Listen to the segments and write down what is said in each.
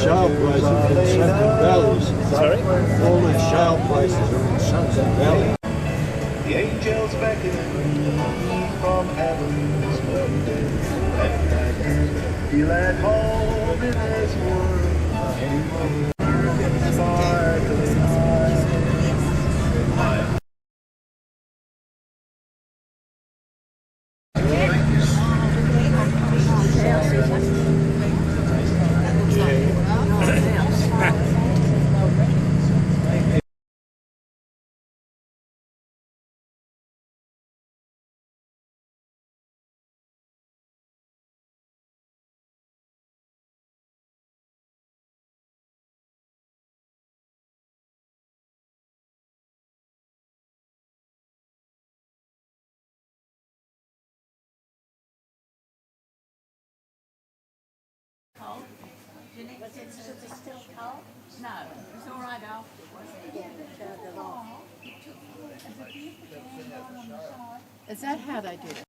shale places are in sunken valleys. Sorry? All these shale places are in sunken valleys. The angels beckon from heaven's birthday, and I can feel at home in this world. Sparkling eyes. Was it still cold? No, it was all right afterwards. Is that how they do it?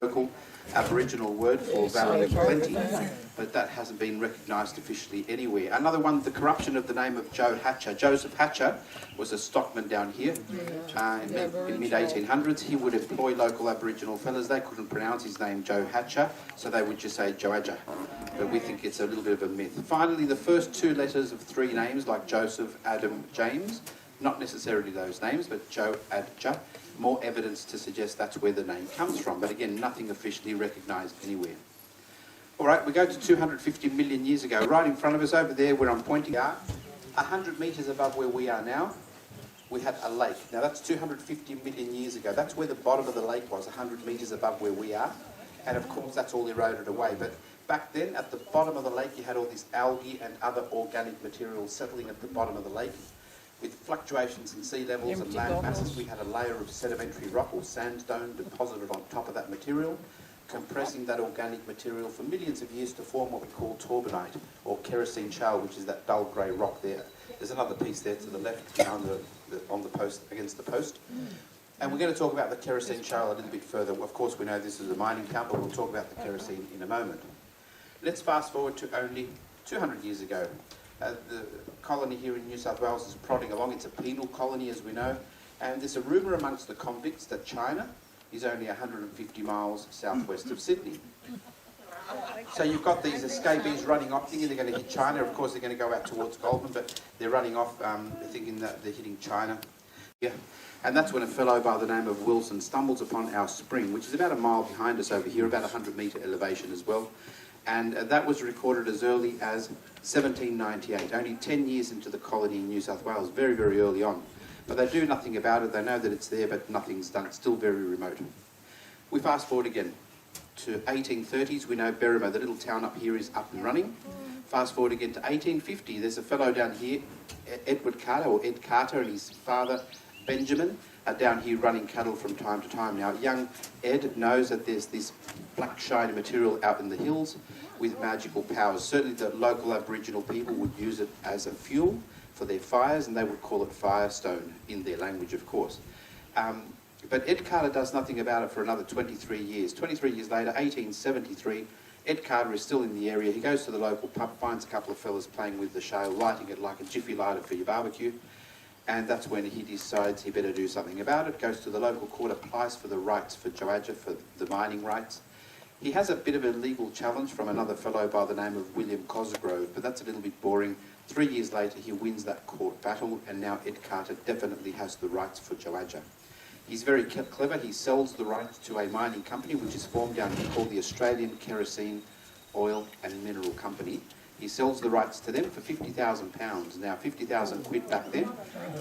Local Aboriginal word for Valley of Plenty, but that hasn't been recognised officially anywhere. Another one, the corruption of the name of Joadja. Joseph Hatcher was a stockman down here in mid-1800s. He would employ local Aboriginal fellas. They couldn't pronounce his name Joadja, so they would just say Joadja. But we think it's a little bit of a myth. Finally, the first two letters of three names, like Joseph, Adam, James, not necessarily those names, but Joadja. More evidence to suggest that's where the name comes from, but again, nothing officially recognised anywhere. All right, we go to 250 million years ago. Right in front of us over there where I'm pointing out, 100 metres above where we are now, we had a lake. Now that's 250 million years ago. That's where the bottom of the lake was, 100 metres above where we are. And of course, that's all eroded away. But back then, at the bottom of the lake, you had all this algae and other organic material settling at the bottom of the lake. With fluctuations in sea levels and land masses, we had a layer of sedimentary rock or sandstone deposited on top of that material, compressing that organic material for millions of years to form what we call torbanite, or kerosene shale, which is that dull grey rock there. There's another piece there to the left on the post, against the post. And we're going to talk about the kerosene shale a little bit further. Of course, we know this is a mining camp, but we'll talk about the kerosene in a moment. Let's fast forward to only 200 years ago. The colony here in New South Wales is prodding along. It's a penal colony, as we know, and there's a rumour amongst the convicts that China is only 150 miles southwest of Sydney. So you've got these escapees running off, thinking they're going to hit China. Of course, they're going to go out towards Goulburn, but they're running off thinking that they're hitting China. Yeah. And that's when a fellow by the name of Wilson stumbles upon our spring, which is about a mile behind us over here, about 100 metre elevation as well. And that was recorded as early as 1798, only 10 years into the colony in New South Wales, very, very early on. But they do nothing about it. They know that it's there, but nothing's done. It's still very remote. We fast forward again to 1830s. We know Berrima, the little town up here, is up and running. Fast forward again to 1850. There's a fellow down here, Ed Carter, and his father, Benjamin, are down here running cattle from time to time. Now, young Ed knows that there's this black shiny material out in the hills with magical powers. Certainly the local Aboriginal people would use it as a fuel for their fires, and they would call it firestone in their language, of course. But Ed Carter does nothing about it for another 23 years. 23 years later, 1873, Ed Carter is still in the area. He goes to the local pub, finds a couple of fellas playing with the shale, lighting it like a jiffy lighter for your barbecue. And that's when he decides he better do something about it, goes to the local court, applies for the rights for Joadja, for the mining rights. He has a bit of a legal challenge from another fellow by the name of William Cosgrove, but that's a little bit boring. 3 years later, he wins that court battle, and now Ed Carter definitely has the rights for Joadja. He's very clever. He sells the rights to a mining company which is formed down here called the Australian Kerosene Oil and Mineral Company. He sells the rights to them for £50,000. Now, 50,000 quid back then,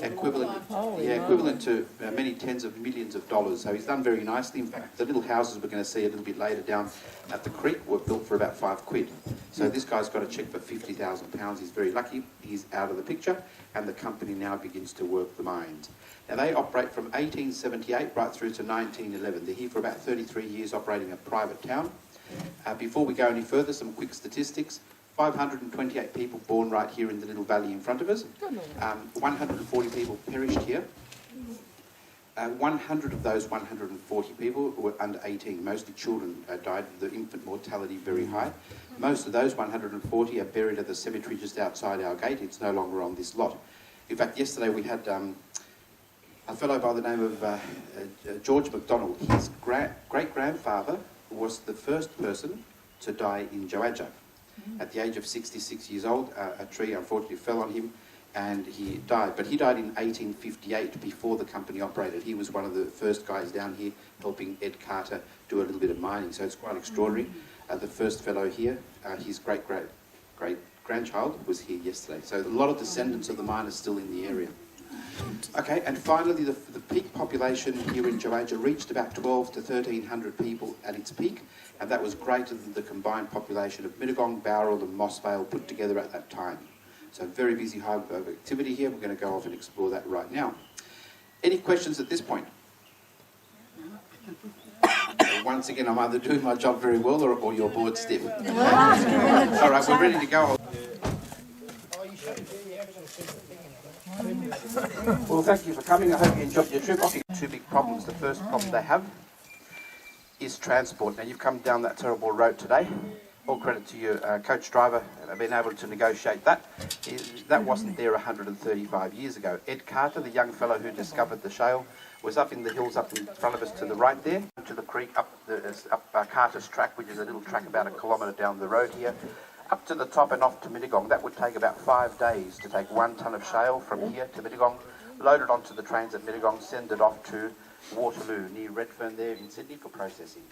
equivalent to many tens of millions of dollars. So he's done very nicely. In fact, the little houses we're going to see a little bit later down at the creek were built for about £5. So this guy's got a cheque for £50,000. He's very lucky. He's out of the picture, and the company now begins to work the mines. Now, they operate from 1878 right through to 1911. They're here for about 33 years operating a private town. Before we go any further, some quick statistics. 528 people born right here in the little valley in front of us. 140 people perished here. 100 of those 140 people were under 18. Mostly children died. The infant mortality very high. Most of those 140 are buried at the cemetery just outside our gate. It's no longer on this lot. In fact, yesterday we had a fellow by the name of George MacDonald. His great-grandfather was the first person to die in Joadja. At the age of 66 years old, a tree unfortunately fell on him and he died. But he died in 1858 before the company operated. He was one of the first guys down here helping Ed Carter do a little bit of mining. So it's quite extraordinary. The first fellow here, his great-grandchild was here yesterday. So a lot of descendants of the miners still in the area. Okay, and finally the peak population here in Joadja reached about 12 to 1,300 people at its peak, and that was greater than the combined population of Mittagong, Bowral and Mossvale put together at that time. So very busy hub of activity here. We're going to go off and explore that right now. Any questions at this point? Once again, I'm either doing my job very well or you're bored stiff. All right, we're ready to go. Well, thank you for coming. I hope you enjoyed your trip. Two big problems. The first problem they have is transport. Now, you've come down that terrible road today. All credit to your coach driver being able to negotiate that. That wasn't there 135 years ago. Ed Carter, the young fellow who discovered the shale, was up in the hills up in front of us to the right there, to the creek, up Carter's track, which is a little track about 1 kilometre down the road here, up to the top and off to Mittagong. That would take about 5 days to take 1 tonne of shale from here to Mittagong, load it onto the trains at Mittagong, send it off to Waterloo, near Redfern there in Sydney for processing.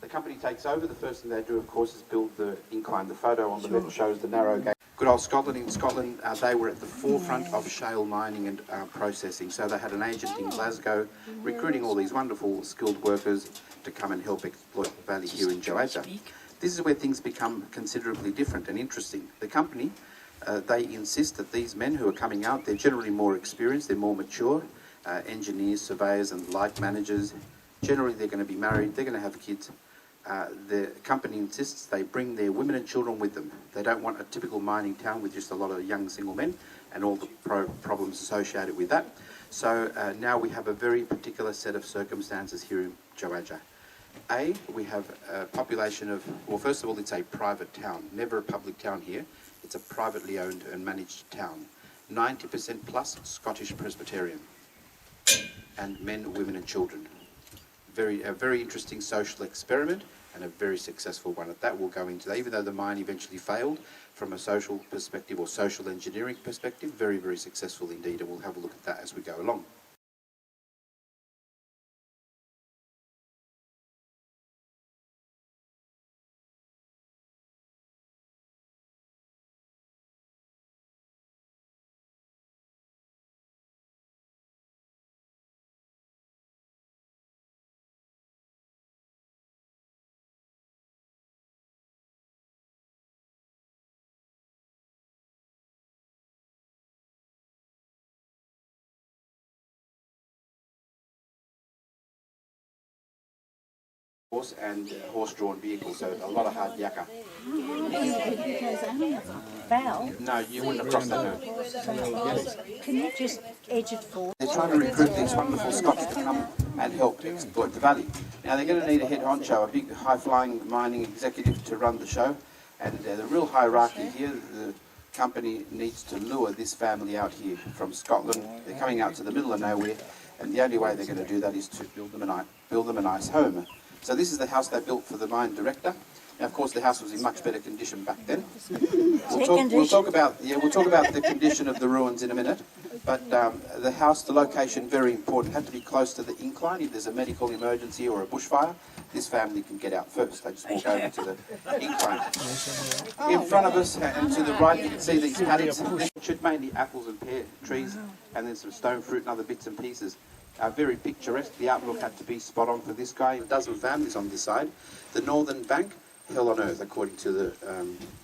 The company takes over. The first thing they do, of course, is build the incline. The photo on the left shows the narrow gauge. Good old Scotland. In Scotland, they were at the forefront of shale mining and processing. So they had an agent in Glasgow recruiting all these wonderful skilled workers to come and help exploit the valley here in Joadja. This is where things become considerably different and interesting. The company, they insist that these men who are coming out, they're generally more experienced, they're more mature, engineers, surveyors and like managers. Generally, they're going to be married, they're going to have kids. The company insists they bring their women and children with them. They don't want a typical mining town with just a lot of young single men and all the problems associated with that. So now we have a very particular set of circumstances here in Joadja. We have a population of, well, first of all, it's a private town, never a public town here. It's a privately owned and managed town. 90% plus Scottish Presbyterian, and men, women and children. A very interesting social experiment and a very successful one at that. We'll go into that. Even though the mine eventually failed from a social perspective or social engineering perspective, very, very successful indeed, and we'll have a look at that as we go along. Horse and horse-drawn vehicles, so a lot of hard yakka. Val, No, you wouldn't have crossed that, no. can you just edge it forward? They're trying to recruit these wonderful Scots to come and help exploit the valley. Now they're going to need a head honcho, a big high-flying mining executive to run the show, and the real hierarchy here, the company needs to lure this family out here from Scotland. They're coming out to the middle of nowhere, and the only way they're going to do that is to build them a nice home. So this is the house they built for the mine director. Now, of course, the house was in much better condition back then. We'll talk about the condition of the ruins in a minute. But the house, the location, very important. Had to be close to the incline. If there's a medical emergency or a bushfire, this family can get out first. They just walk over to the incline. In front of us and to the right, you can see these paddocks. This should mainly apples and pear trees, and then some stone fruit and other bits and pieces. Very picturesque. The outlook had to be spot on for this guy. A dozen families on this side. The northern bank, hell on earth, according to the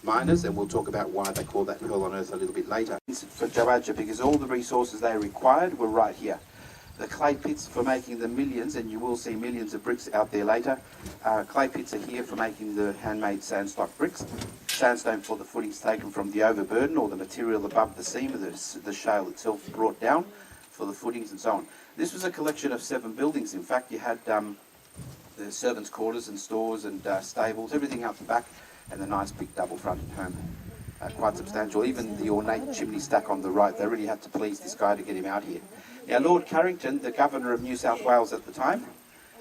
miners, and we'll talk about why they call that hell on earth a little bit later. For Joadja, because all the resources they required were right here. The clay pits for making the millions, and you will see millions of bricks out there later. Clay pits are here for making the handmade sandstone bricks. Sandstone for the footings taken from the overburden or the material above the seam of the shale itself brought down for the footings and so on. This was a collection of 7 buildings. In fact, you had the servants' quarters and stores and stables, everything out the back, and the nice big double-fronted home. Quite substantial. Even the ornate chimney stack on the right, they really had to please this guy to get him out here. Now, Lord Carrington, the Governor of New South Wales at the time,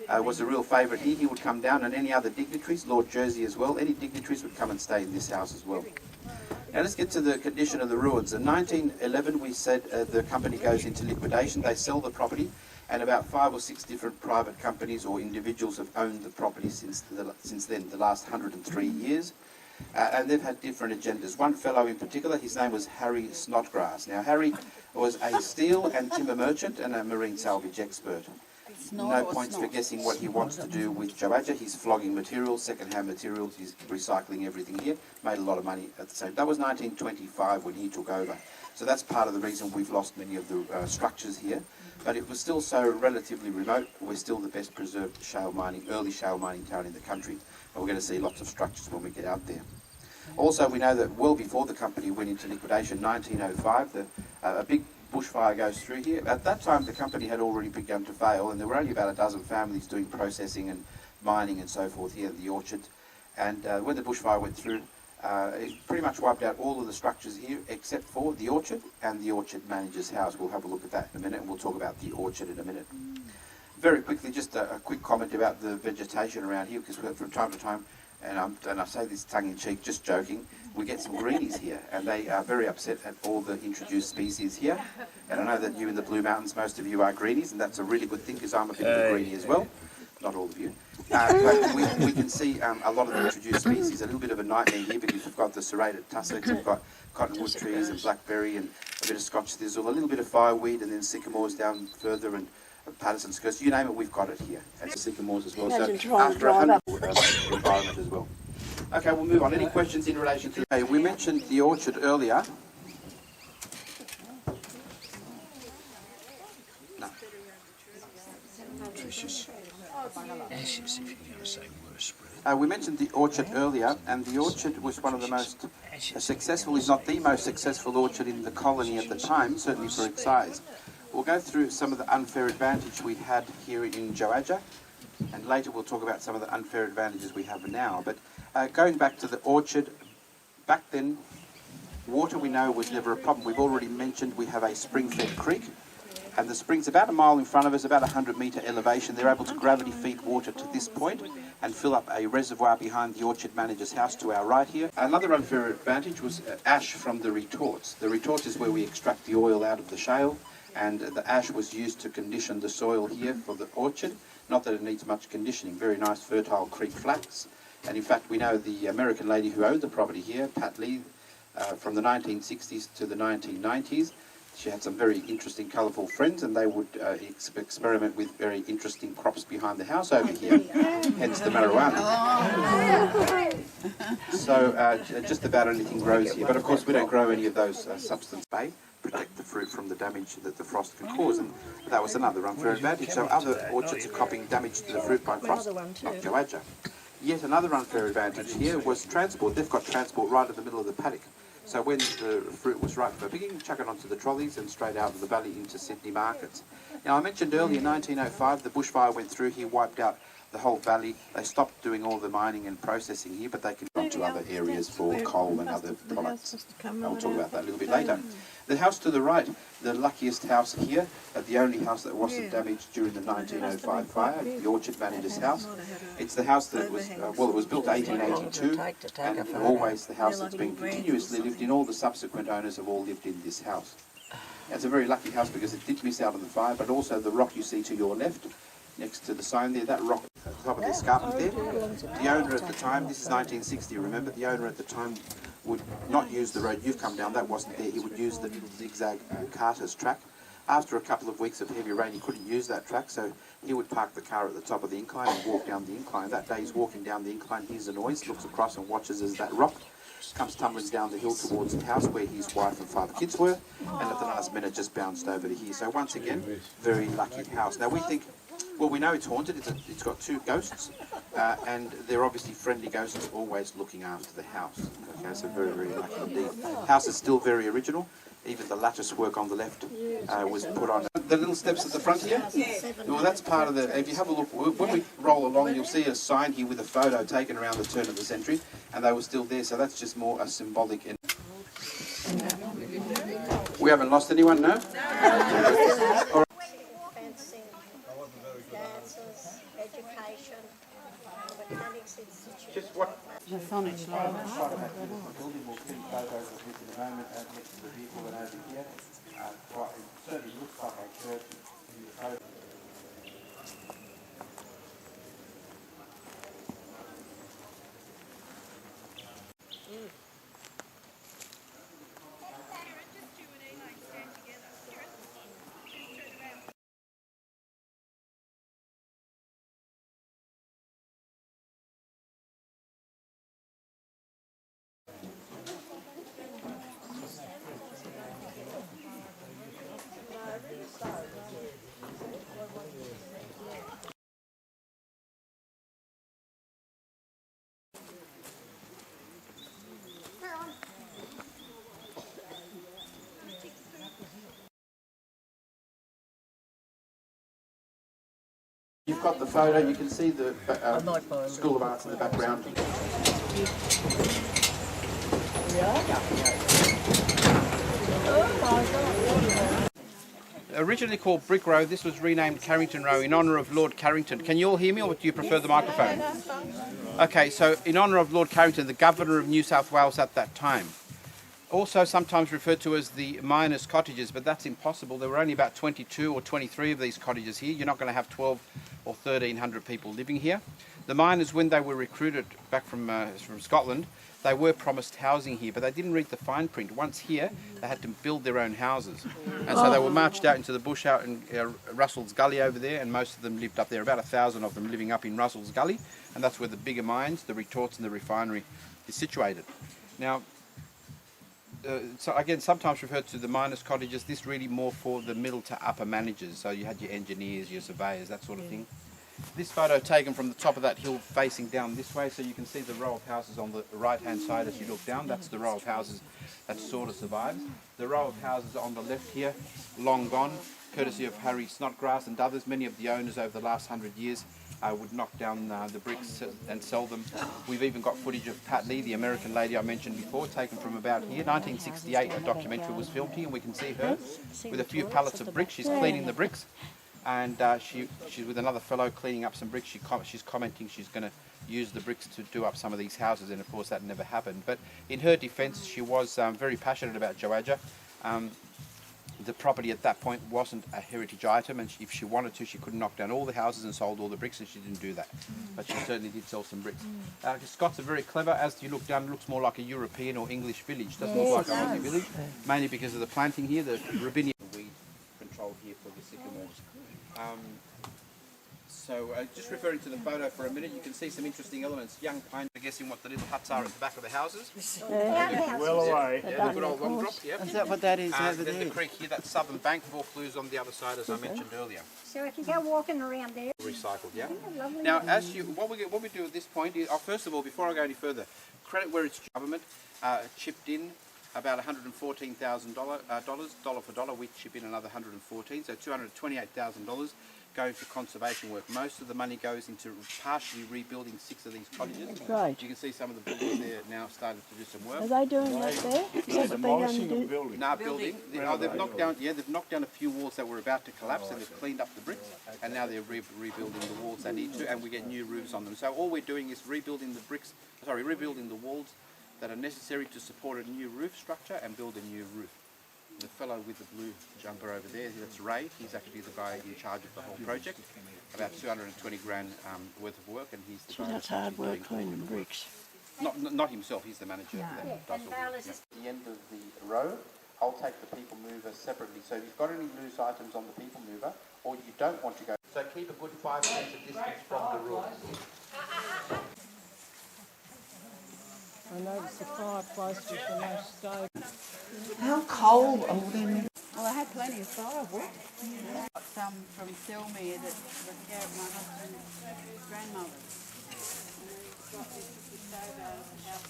was a real favourite here. He would come down, and any other dignitaries, Lord Jersey as well, any dignitaries would come and stay in this house as well. Now let's get to the condition of the ruins. In 1911, we said the company goes into liquidation. They sell the property, and about 5 or 6 different private companies or individuals have owned the property since then, the last 103 years. And they've had different agendas. One fellow in particular, his name was Harry Snodgrass. Now, Harry was a steel and timber merchant and a marine salvage expert. No points for guessing what he wants to do with Joadja. He's flogging materials, second-hand materials. He's recycling everything here. Made a lot of money at the same. That was 1925 when he took over. So that's part of the reason we've lost many of the structures here. But it was still so relatively remote. We're still the best preserved shale mining, early shale mining town in the country. And we're going to see lots of structures when we get out there. Also, we know that well before the company went into liquidation, 1905, a big bushfire goes through here. At that time, the company had already begun to fail, and there were only about a dozen families doing processing and mining and so forth here at the orchard. And when the bushfire went through, it pretty much wiped out all of the structures here except for the orchard and the orchard manager's house. We'll have a look at that in a minute, and we'll talk about the orchard in a minute. Very quickly, just a quick comment about the vegetation around here, because from time to time, and I say this tongue-in-cheek, just joking, we get some greenies here, and they are very upset at all the introduced species here. And I know that you in the Blue Mountains, most of you are greenies, and that's a really good thing, because I'm a bit of a greenie as well. Not all of you. But we can see a lot of the introduced species, a little bit of a nightmare here, because we've got the serrated tussocks, we've got cottonwood trees and blackberry and a bit of Scotch thistle, a little bit of fireweed, and then sycamores down further, and Patterson's curse, you name it, we've got it here. And sycamores as well. So after 100 environment as well. Okay, we'll move on. Any questions in relation to... Okay, we mentioned the orchard earlier. No. We mentioned the orchard earlier, and the orchard was one of the most successful, if not the most successful orchard in the colony at the time, certainly for its size. We'll go through some of the unfair advantage we had here in Joadja, and later we'll talk about some of the unfair advantages we have now. But going back to the orchard, back then, water we know was never a problem. We've already mentioned we have a spring-fed creek, and the spring's about a mile in front of us, about 100-metre elevation. They're able to gravity feed water to this point and fill up a reservoir behind the orchard manager's house to our right here. Another unfair advantage was ash from the retorts. The retorts is where we extract the oil out of the shale, and the ash was used to condition the soil here for the orchard. Not that it needs much conditioning, very nice fertile creek flats. And in fact, we know the American lady who owned the property here, Pat Lee, from the 1960s to the 1990s. She had some very interesting, colourful friends, and they would experiment with very interesting crops behind the house over here, hence the marijuana. So just about anything grows here. But of course, we don't grow any of those substances. Protect the fruit from the damage that the frost can cause, and that was another unfair advantage. So other orchards are copying damage to the fruit by frost, not Joadja. Yet another unfair advantage here was transport. They've got transport right in the middle of the paddock. So when the fruit was ripe for picking, chuck it onto the trolleys and straight out of the valley into Sydney markets. Now I mentioned earlier, 1905, the bushfire went through here, wiped out the whole valley. They stopped doing all the mining and processing here, but they can on to other areas for coal and other products. I'll talk about that a little bit later. The house to the right, the luckiest house here, the only house that wasn't damaged during the 1905 fire, the orchard manager's house. It's the house that was, well, it was built 1882, and always the house that's been continuously lived in. All the subsequent owners have all lived in this house. It's a very lucky house because it did miss out on the fire, but also the rock you see to your left, next to the sign there, that rock at the top of the escarpment there, the owner at the time, this is 1960, remember, the owner at the time would not use the road you've come down, that wasn't there, he would use the little zigzag carter's track. After a couple of weeks of heavy rain, he couldn't use that track, so he would park the car at the top of the incline and walk down the incline. That day he's walking down the incline, hears a noise, looks across and watches as that rock comes tumbling down the hill towards the house where his wife and 5 kids were, and at the last minute just bounced over to here. So once again, very lucky house. Now we think, well, we know it's haunted, it's got 2 ghosts, and they're obviously friendly ghosts always looking after the house. Okay, so very, very lucky indeed. House is still very original. Even the lattice work on the left was put on. The little steps at the front here? Well, that's part of the, if you have a look, when we roll along, you'll see a sign here with a photo taken around the turn of the century, and they were still there, so that's just more a symbolic. We haven't lost anyone, no? All right. Fencing, dances, education, mechanics institute. Just what? Just on its line. Building will keep photos of this in a moment next to the vehicle and over here. It certainly looks like a church in the photo. You've got the photo, you can see the School of Arts in the background. Originally called Brick Row, this was renamed Carrington Row in honour of Lord Carrington. Can you all hear me, or do you prefer the microphone? Okay, so in honour of Lord Carrington, the Governor of New South Wales at that time. Also sometimes referred to as the miners' cottages, but that's impossible. There were only about 22 or 23 of these cottages here. You're not going to have 12 or 1,300 people living here. The miners, when they were recruited back from Scotland, they were promised housing here, but they didn't read the fine print. Once here, they had to build their own houses. And so they were marched out into the bush out in Russell's Gully over there, and most of them lived up there, about 1,000 of them living up in Russell's Gully, and that's where the bigger mines, the retorts and the refinery is situated. Now, so again, sometimes referred to the miners' cottages, this really more for the middle to upper managers. So you had your engineers, your surveyors, that sort of thing. This photo taken from the top of that hill facing down this way, so you can see the row of houses on the right-hand side as you look down. That's the row of houses that sort of survives. The row of houses on the left here, long gone, courtesy of Harry Snodgrass and others. Many of the owners over the last 100 years would knock down the bricks and sell them. We've even got footage of Pat Lee, the American lady I mentioned before, taken from about here. 1968, a documentary was filmed here, and we can see her with a few pallets of bricks. She's cleaning the bricks, and she's with another fellow cleaning up some bricks. She's commenting she's going to use the bricks to do up some of these houses, and of course that never happened. But in her defence, she was very passionate about Joadja. The property at that point wasn't a heritage item, and if she wanted to, she could knock down all the houses and sold all the bricks, and she didn't do that. But she certainly did sell some bricks. Scots are very clever. As you look down, it looks more like a European or English village. Doesn't look like a Aussie village, mainly because of the planting here, the Ravinia weed control here for the sycamores. So just referring to the photo for a minute, you can see some interesting elements. Young pine, guessing what the little huts are at the back of the houses. Well away. Yeah, the good old long drop, yeah. Is that what that is over Then there? the creek here, that southern bank, Vaucluse on the other side, as I mentioned earlier. So if you go walking around there, Recycled, yeah. lovely. Now, what we do at this point is, first of all, before I go any further, credit where it's government chipped in about $114,000, dollar for dollar. We chip in another $114,000, so $228,000 go to conservation work. Most of the money goes into partially rebuilding 6 of these cottages. Right. You can see some of the builders there now starting to do some work. Are they doing that there? Is that what they're going to Demolishing do? a building. Now building. They've knocked down. Yeah, they've knocked down a few walls that were about to collapse, and they've cleaned up the bricks, and now they're rebuilding the walls they need to, and we get new roofs on them. So all we're doing is rebuilding the walls that are necessary to support a new roof structure and build a new roof. The fellow with the blue jumper over there, that's Ray. He's actually the guy in charge of the whole project. About 220 grand worth of work, and he's the guy That's hard work cleaning bricks. Not himself, he's the manager that does all that. At the end of the row, I'll take the people mover separately. So if you've got any loose items on the people mover, or you don't want to go, so keep a good 5 metre distance from the rules. I noticed the fireplace was the most stable. How cold are they? Well, I had plenty of firewood. Got some from Selmere that was my husband's grandmother. And then he's got this stove out of the house.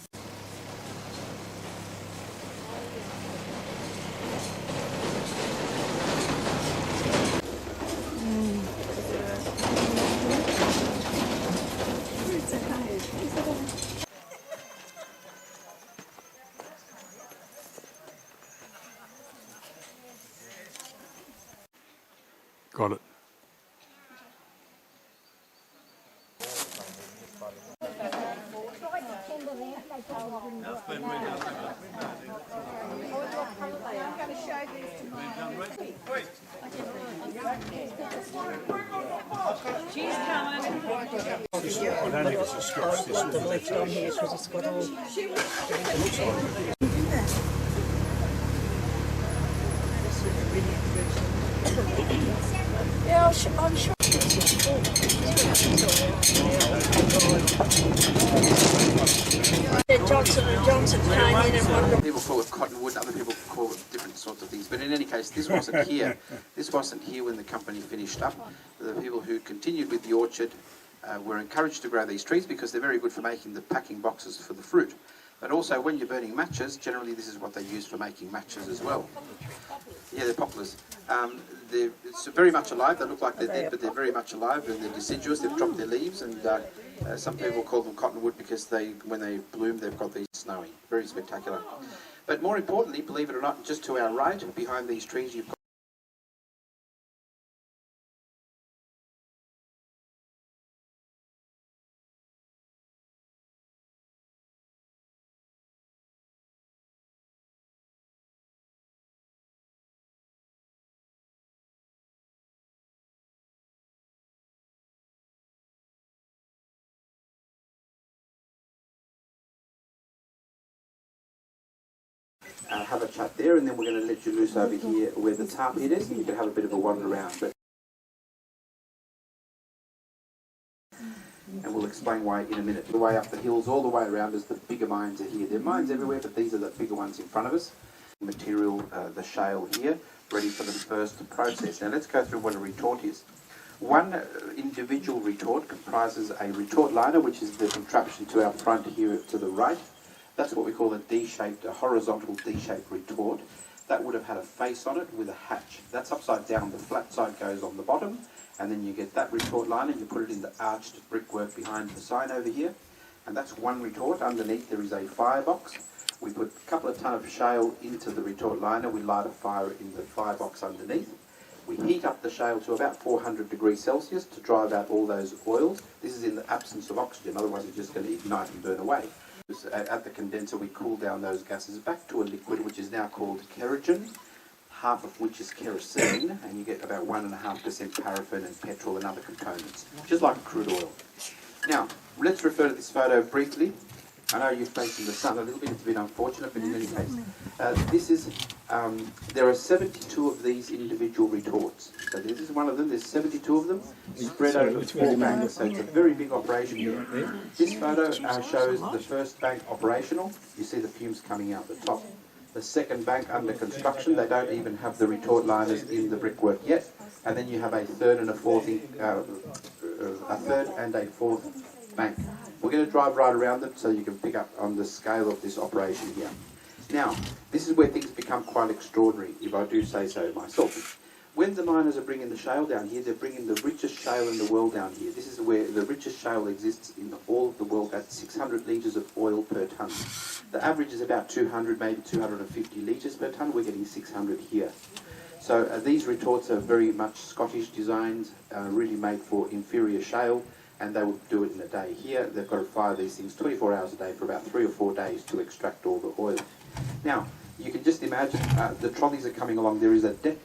Got it. I don't think it's a sketch. This is Left on here because it's got all... Yeah, I'm sure. Johnson came in and wanted... People call it cottonwood, other people call it different sorts of things. But in any case, this wasn't here. This wasn't here when the company finished up. The people who continued with the orchard were encouraged to grow these trees because they're very good for making the packing boxes for the fruit. But also when you're burning matches, generally this is what they use for making matches as well. Yeah, they're poplars. They're very much alive. They look like they're dead, but they're very much alive, and they're deciduous. They've dropped their leaves, and some people call them cottonwood because when they bloom, they've got these snowy. Very spectacular. But more importantly, believe it or not, just to our right, behind these trees, you've got have a chat there, and then we're going to let you loose over here where the tar pit is, and you can have a bit of a wander around. And we'll explain why in a minute. The way up the hills, all the way around us, the bigger mines are here. There are mines everywhere, but these are the bigger ones in front of us. Material, the shale here, ready for the first process. Now let's go through what a retort is. One individual retort comprises a retort liner, which is the contraption to our front here to the right. That's what we call a D-shaped, a horizontal D-shaped retort. That would have had a face on it with a hatch. That's upside down. The flat side goes on the bottom, and then you get that retort liner, you put it in the arched brickwork behind the sign over here, and that's one retort. Underneath there is a firebox. We put a couple of tonnes of shale into the retort liner. We light a fire in the firebox underneath. We heat up the shale to about 400 degrees Celsius to drive out all those oils. This is in the absence of oxygen, otherwise it's just going to ignite and burn away. At the condenser we cool down those gases back to a liquid which is now called kerosene, half of which is kerosene, and you get about 1.5% paraffin and petrol and other components, just like crude oil. Now, let's refer to this photo briefly. I know you're facing the sun a little bit, it's a bit unfortunate, but in any case, there are 72 of these individual retorts. So this is one of them, there's 72 of them spread over 4 banks, so it's a very big operation here. This photo shows the first bank operational. You see the fumes coming out the top. The second bank under construction, they don't even have the retort liners in the brickwork yet. And then you have a third and a fourth bank. We're going to drive right around them so you can pick up on the scale of this operation here. Now, this is where things become quite extraordinary, if I do say so myself. When the miners are bringing the shale down here, they're bringing the richest shale in the world down here. This is where the richest shale exists in all of the world at 600 litres of oil per tonne. The average is about 200, maybe 250 litres per tonne. We're getting 600 here. So these retorts are very much Scottish designs, really made for inferior shale, and they will do it in a day. Here, they've got to fire these things 24 hours a day for about 3 or 4 days to extract all the oil. Now, you can just imagine the trolleys are coming along. There is a deck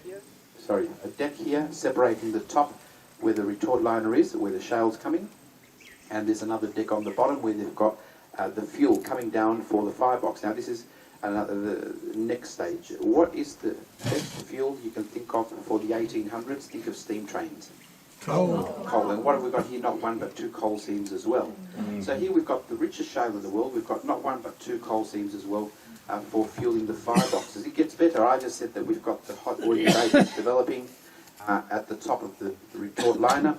here separating the top where the retort liner is, where the shale's coming, and there's another deck on the bottom where they've got the fuel coming down for the firebox. Now this is the next stage. What is the best fuel you can think of for the 1800s? Think of steam trains. Coal. And what have we got here? Not one but 2 coal seams as well. So here we've got the richest shale in the world. We've got not one but 2 coal seams as well for fueling the fireboxes. It gets better. I just said that we've got the hot oil that's developing at the top of the retort liner.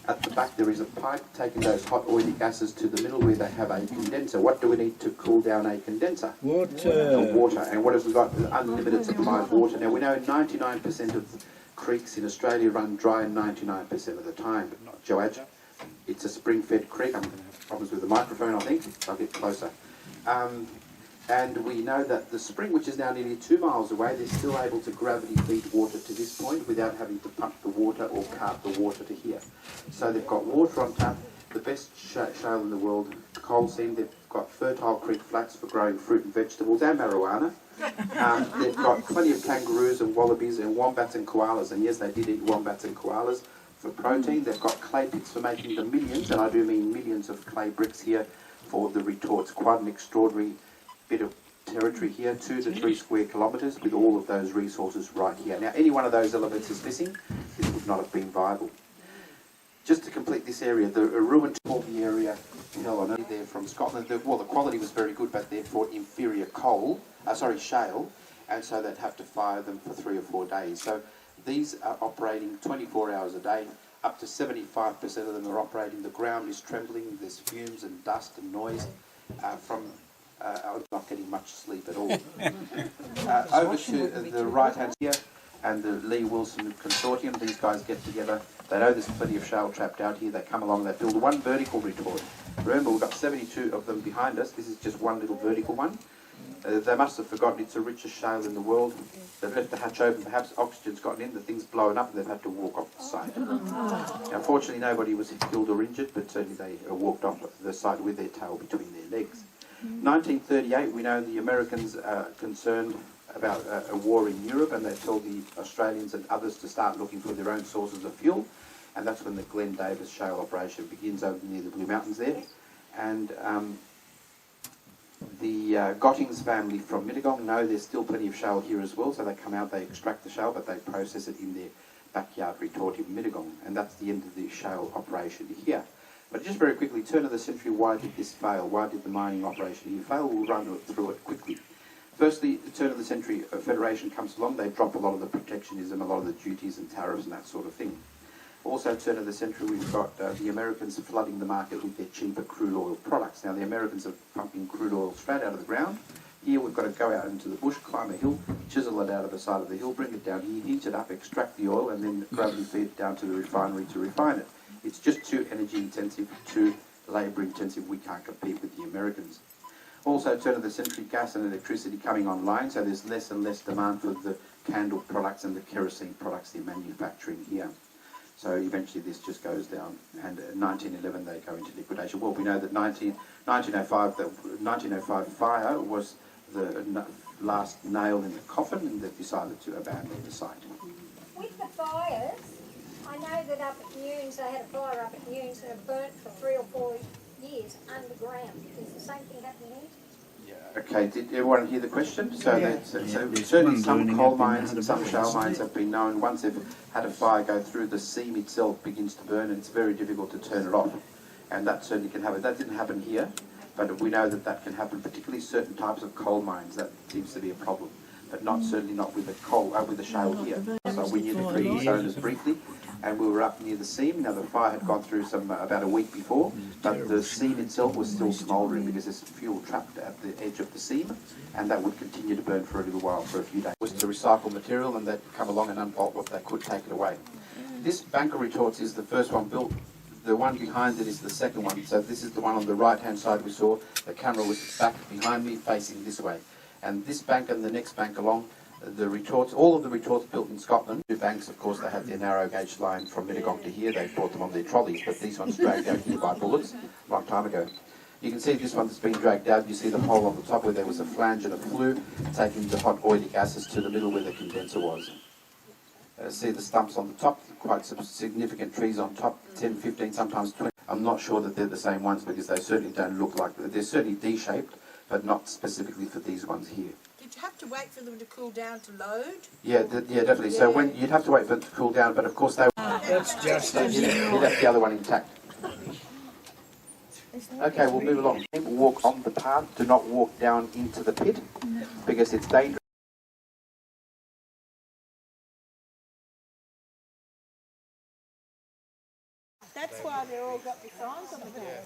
At the back there is a pipe taking those hot oily gases to the middle where they have a condenser. What do we need to cool down a condenser? Water. And what have we got? Unlimited supply of water. Now we know 99% of creeks in Australia run dry 99% of the time, but not Joadja. It's a spring-fed creek. I'm going to have problems with the microphone, I think. I'll get closer. And we know that the spring, which is now nearly 2 miles away, they're still able to gravity feed water to this point without having to pump the water or cart the water to here. So they've got water on tap, the best shale in the world, coal seam. They've got fertile creek flats for growing fruit and vegetables and marijuana. They've got plenty of kangaroos and wallabies and wombats and koalas. And yes, they did eat wombats and koalas for protein. They've got clay pits for making the millions, and I do mean millions of clay bricks here for the retorts. Quite an extraordinary bit of territory here, 2 to 3 square kilometres with all of those resources right here. Now, any one of those elements is missing, this would not have been viable. Just to complete this area, the ruined Torby area, there from Scotland, the quality was very good, but they're for inferior shale, and so they'd have to fire them for 3 or 4 days. So these are operating 24 hours a day. Up to 75% of them are operating. The ground is trembling, there's fumes and dust and noise from I'm not getting much sleep at all. Over to the right-hand here, and the Lee Wilson Consortium. These guys get together. They know there's plenty of shale trapped out here. They come along, they build one vertical retort. Remember, we've got 72 of them behind us. This is just one little vertical one. They must have forgotten it's the richest shale in the world. They've left the hatch open. Perhaps oxygen's gotten in, the thing's blown up, and they've had to walk off the site. Now, fortunately, nobody was killed or injured, but certainly they walked off the site with their tail between their legs. 1938, we know the Americans are concerned about a war in Europe, and they told the Australians and others to start looking for their own sources of fuel, and that's when the Glen Davis shale operation begins over near the Blue Mountains there. And the Gottings family from Mittagong know there's still plenty of shale here as well, so they come out, they extract the shale, but they process it in their backyard retort in Mittagong, and that's the end of the shale operation here. But just very quickly, turn of the century, why did this fail? Why did the mining operation here fail? We'll run through it quickly. Firstly, the turn of the century, a federation comes along, they drop a lot of the protectionism, a lot of the duties and tariffs and that sort of thing. Also, turn of the century, we've got the Americans flooding the market with their cheaper crude oil products. Now, the Americans are pumping crude oil straight out of the ground. Here, we've got to go out into the bush, climb a hill, chisel it out of the side of the hill, bring it down here, heat it up, extract the oil, and then gravity feed it down to the refinery to refine it. It's just too energy intensive, too labour intensive. We can't compete with the Americans. Also, turn of the century, gas and electricity coming online, so there's less and less demand for the candle products and the kerosene products they're manufacturing here. So eventually this just goes down, and in 1911 they go into liquidation. Well, we know that 1905 fire was the last nail in the coffin, and they've decided to abandon the site. With the fires, I know that up at Nunes, they had a fire up at Nunes and it burnt for 3 or 4 years underground. Is the same thing happening here? Okay, did everyone hear the question? So, certainly some coal mines and some shale mines have been known, once they've had a fire go through, the seam itself begins to burn, and it's very difficult to turn it off. And that certainly can happen. That didn't happen here, but we know that that can happen, particularly certain types of coal mines. That seems to be a problem, but certainly not with the coal, with the shale here. So we knew the previous owners briefly. and we were up near the seam. Now the fire had gone through about a week before, but the seam itself was still smouldering because there's fuel trapped at the edge of the seam, and that would continue to burn for a little while, for a few days. It was to recycle material, and they'd come along and unbolt what they could, take it away. This bank of retorts is the first one built. The one behind it is the second one. So this is the one on the right-hand side we saw. The camera was back behind me, facing this way. And this bank and the next bank along, the retorts, all of the retorts built in Scotland. Two banks, of course, they had their narrow gauge line from Mittagong to here. They brought them on their trolleys, but these ones dragged out here by bullets a long time ago. You can see this one that's been dragged out. You see the hole on the top where there was a flange and a flue, taking the hot oily gases to the middle where the condenser was. See the stumps on the top, quite some significant trees on top, 10, 15, sometimes 20. I'm not sure that they're the same ones because they certainly don't look like, they're certainly D-shaped, but not specifically for these ones here. Did you have to wait for them to cool down to load? Yeah, yeah, definitely. So when you'd have to wait for it to cool down, but of course they That's just you left the other one intact. Okay, we'll move along. People walk on the path, do not walk down into the pit because it's dangerous. That's why they're all got the signs on the back.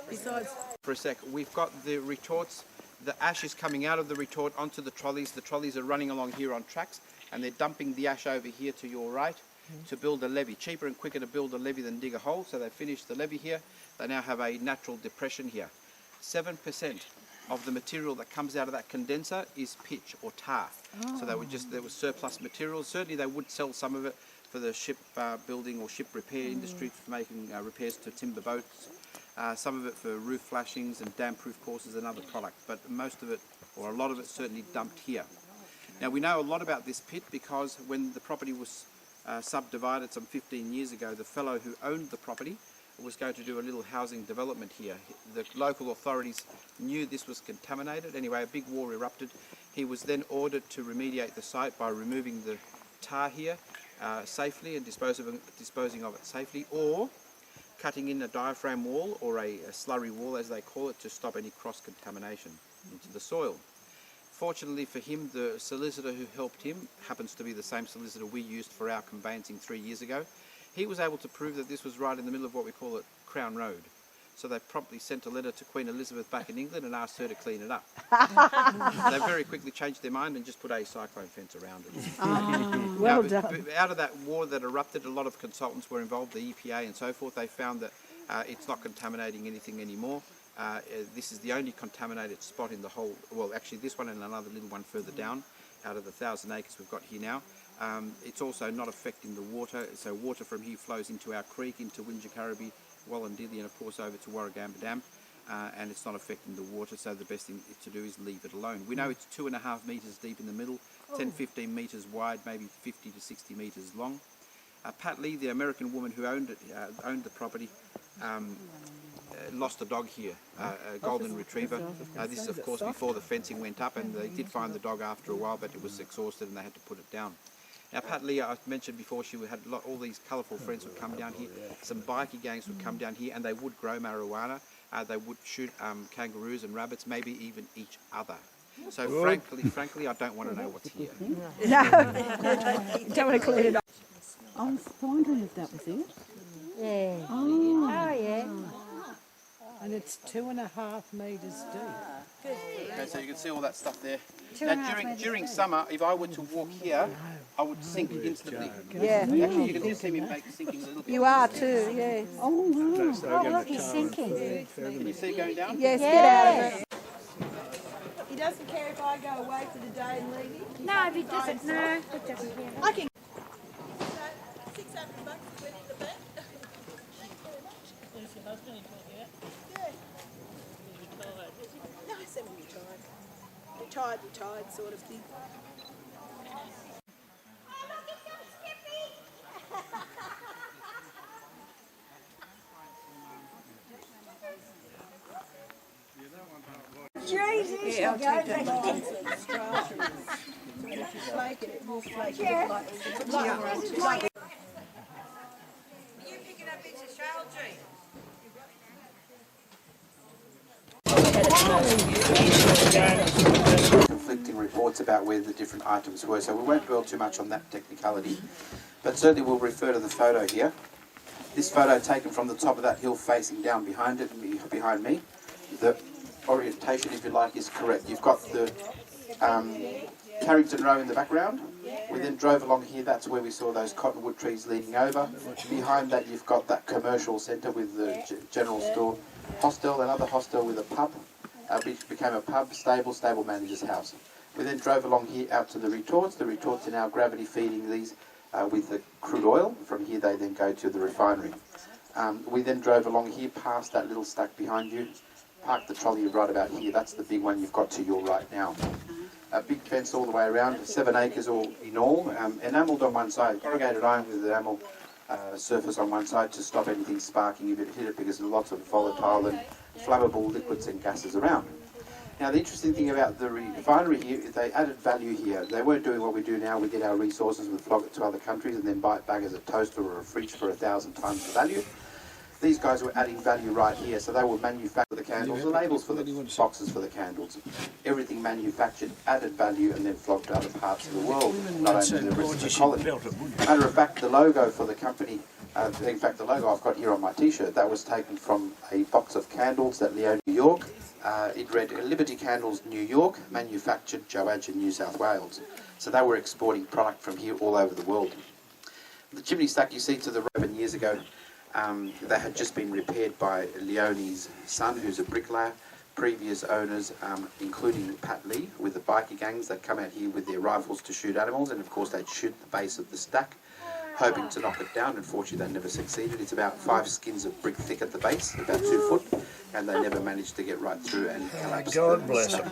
Besides, For a sec, we've got the retorts, the ash is coming out of the retort onto the trolleys are running along here on tracks, and they're dumping the ash over here to your right to build a levee. Cheaper and quicker to build a levee than dig a hole, so they finished the levee here. They now have a natural depression here. 7% of the material that comes out of that condenser is pitch or tar. So they would there was surplus material. Certainly they would sell some of it for the ship building or ship repair industry, for making repairs to timber boats. Some of it for roof flashings and dam-proof courses and other products, but most of it, or a lot of it, certainly dumped here. Now we know a lot about this pit because when the property was subdivided some 15 years ago, the fellow who owned the property was going to do a little housing development here. The local authorities knew this was contaminated. Anyway, a big war erupted. He was then ordered to remediate the site by removing the tar here safely and disposing of it safely, or cutting in a diaphragm wall or a slurry wall, as they call it, to stop any cross-contamination into the soil. Fortunately for him, the solicitor who helped him happens to be the same solicitor we used for our conveyancing 3 years ago. He was able to prove that this was right in the middle of what we call it Crown Road. So they promptly sent a letter to Queen Elizabeth back in England and asked her to clean it up. They very quickly changed their mind and just put a cyclone fence around it. Well Now, done. out of that war that erupted, a lot of consultants were involved, the EPA and so forth. They found that it's not contaminating anything anymore. This is the only contaminated spot in the whole, well actually this one and another little one further down out of the 1,000 acres we've got here now. It's also not affecting the water, so water from here flows into our creek, into Wingecarribee, Wallandilly, and of course over to Warragamba Dam, and it's not affecting the water, so the best thing to do is leave it alone. We know it's 2.5 metres deep in the middle, 10-15 metres wide, maybe 50 to 60 metres long. Pat Lee, the American woman who owned the property, lost a dog here, a golden retriever. This is of course before the fencing went up, and they did find the dog after a while, but it was exhausted and they had to put it down. Now Pat Lee, I mentioned before, she had all these colourful friends would come down here. Some bikie gangs would come down here and they would grow marijuana. They would shoot kangaroos and rabbits, maybe even each other. So frankly, I don't want to know what's here. Don't want to clean it up. I was wondering if that was it. Yeah. Oh, yeah. And it's 2.5 metres deep. Okay, so you can see all that stuff there. 2.5 Now metres during summer, if I were to walk here, I would sink instantly. yeah, Actually, you can just see me sinking a little bit. you are too, yeah. oh wow. Oh, look, he's sinking. Can you see it going down? Yes, get out of it. He doesn't care if I go away for the day and leave him. No, if he doesn't, no, he doesn't care. I can. So, $600 went in the bank. Yeah. No, semi-retired. Retired sort of thing. Jesus, Yeah, I'll take that line. So if you flake it, it will flake it like Yeah. you picking up bits of shale, G? Conflicting reports about where the different items were, so we won't dwell too much on that technicality. But certainly we'll refer to the photo here. This photo taken from the top of that hill facing down behind me. The orientation, if you like, is correct. You've got the Carrington Row in the background. We then drove along here, that's where we saw those cottonwood trees leaning over. Behind that you've got that commercial centre with the general store, hostel, another hostel with a pub, which became a pub, stable manager's house. We then drove along here out to the retorts. The retorts are now gravity feeding these with the crude oil. From here they then go to the refinery. We then drove along here past that little stack behind you, parked the trolley right about here. That's the big one you've got to your right now. A big fence all the way around, 7 acres all in all, enamelled on one side, corrugated iron with enamel surface on one side to stop anything sparking if it hit it, because there's lots of volatile and flammable liquids and gases around. Now the interesting thing about the refinery here is they added value here. They weren't doing what we do now, we get our resources and flog it to other countries and then buy it back as a toaster or a fridge for 1,000 times the value. These guys were adding value right here, so they will manufacture the candles, the labels for the boxes for the candles. Everything manufactured, added value, and then flogged to other parts of the world, not only the rest of the colony. Matter of fact, the logo for the company, in fact the logo I've got here on my t-shirt, that was taken from a box of candles that Leo, New York. It read Liberty Candles, New York, manufactured Joadja, New South Wales. So they were exporting product from here all over the world. The chimney stack you see to the right years ago, they had just been repaired by Leonie's son, who's a bricklayer. Previous owners, including Pat Lee, with the biker gangs, they'd come out here with their rifles to shoot animals, and of course they'd shoot the base of the stack, hoping to knock it down. Unfortunately, they never succeeded. It's about 5 skins of brick thick at the base, about 2 foot, and they never managed to get right through and collapse. God bless them.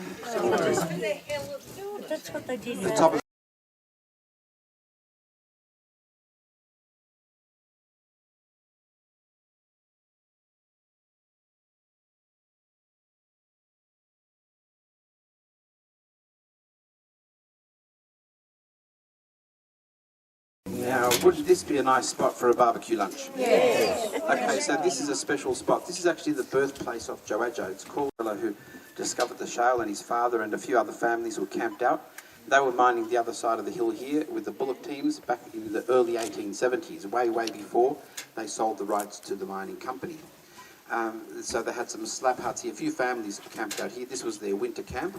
That's what they did. The top of Now, wouldn't this be a nice spot for a barbecue lunch? Yes. Okay, so this is a special spot. This is actually the birthplace of Joadja. It's called a fellow who discovered the shale, and his father and a few other families were camped out. They were mining the other side of the hill here with the bullock teams back in the early 1870s, way before they sold the rights to the mining company. So they had some slab huts here. A few families camped out here. This was their winter camp.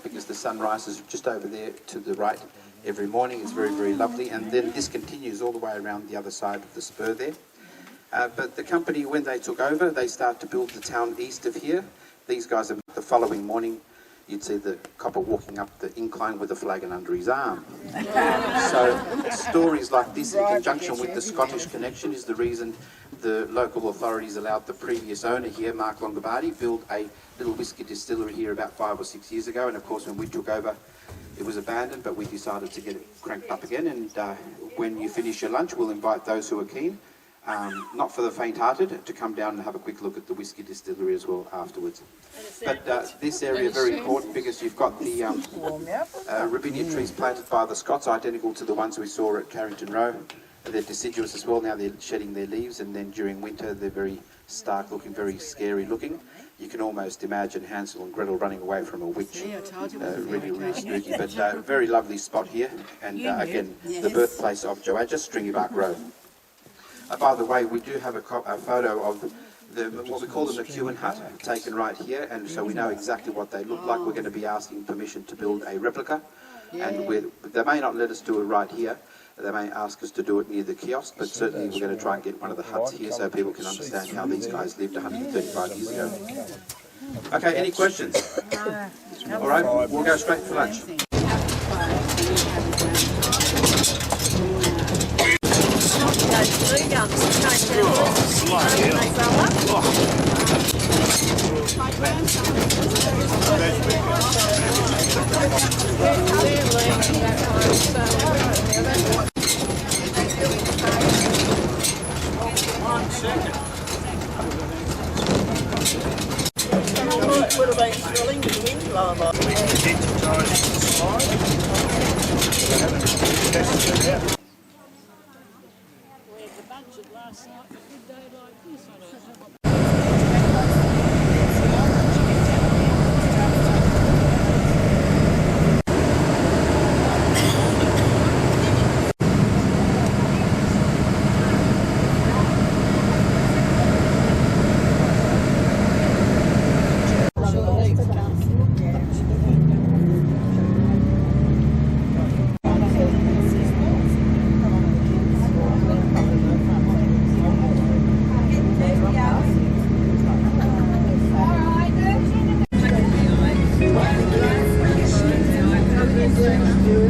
Because the sun rises just over there to the right every morning. It's very, very lovely. And then this continues all the way around the other side of the spur there. But the company, when they took over, they started to build the town east of here. These guys, the following morning, you'd see the copper walking up the incline with a flagon under his arm. So stories like this in conjunction with the Scottish connection is the reason the local authorities allowed the previous owner here, Mark Longobardi, build a little whiskey distillery here about 5 or 6 years ago. And of course when we took over it was abandoned, but we decided to get it cranked up again. And when you finish your lunch, we'll invite those who are keen, not for the faint-hearted, to come down and have a quick look at the whiskey distillery as well afterwards. But this area very important because you've got the robinia trees planted by the Scots, identical to the ones we saw at Carrington Row. They're deciduous as well. Now they're shedding their leaves, and then during winter they're very stark looking, very scary looking. You can almost imagine Hansel and Gretel running away from a witch. Really, really spooky, but very lovely spot here. And again, the birthplace of Joadja, Stringy Bark Road. By the way, we do have a photo of what we call the McEwen hut taken right here, and so we know exactly what they look like. We're going to be asking permission to build a replica, and they may not let us do it right here. They may ask us to do it near the kiosk, but certainly we're going to try and get one of the huts here so people can understand how these guys lived 135 years ago. Okay, any questions? All right, we'll go straight for lunch. Would have been thrilling with the wind blowing by. We had the budget last night for a good day like this. I don't know what things to